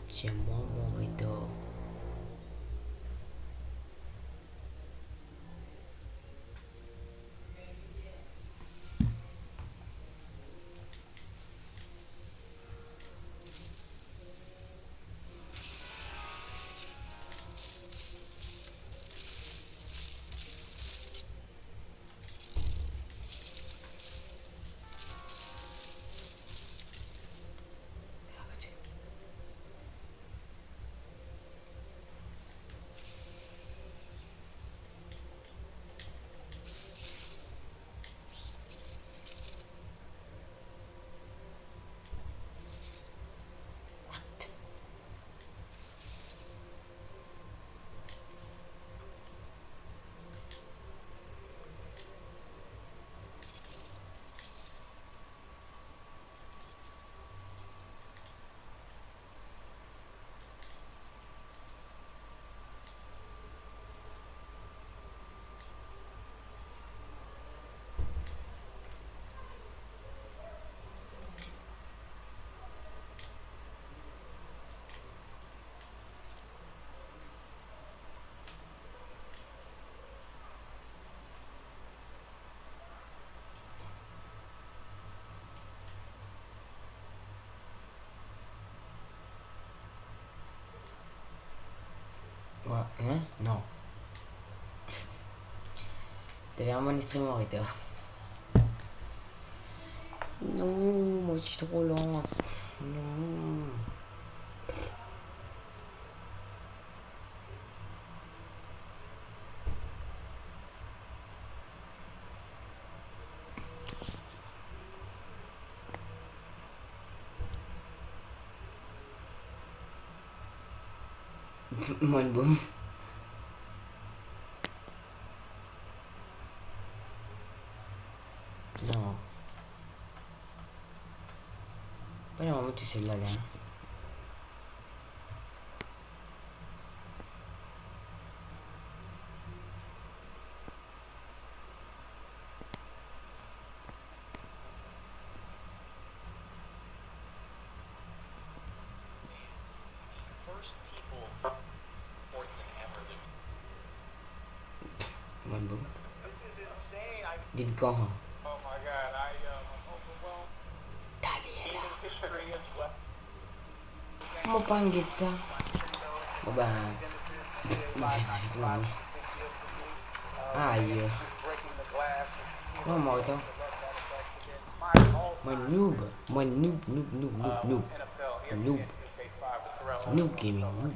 Tiens-moi mon rideau. Ouais, hein? Non. T'avais enregistré mon rideau. Non, moi je suis trop lent. Non. Mon boum. Non. Voyons, tu sais là, là. Mon boum. Depuis quand? Dali là. Mau panggil sa. Baba. Ayo. Mau mau to. Noob. Noob gaming. Noob.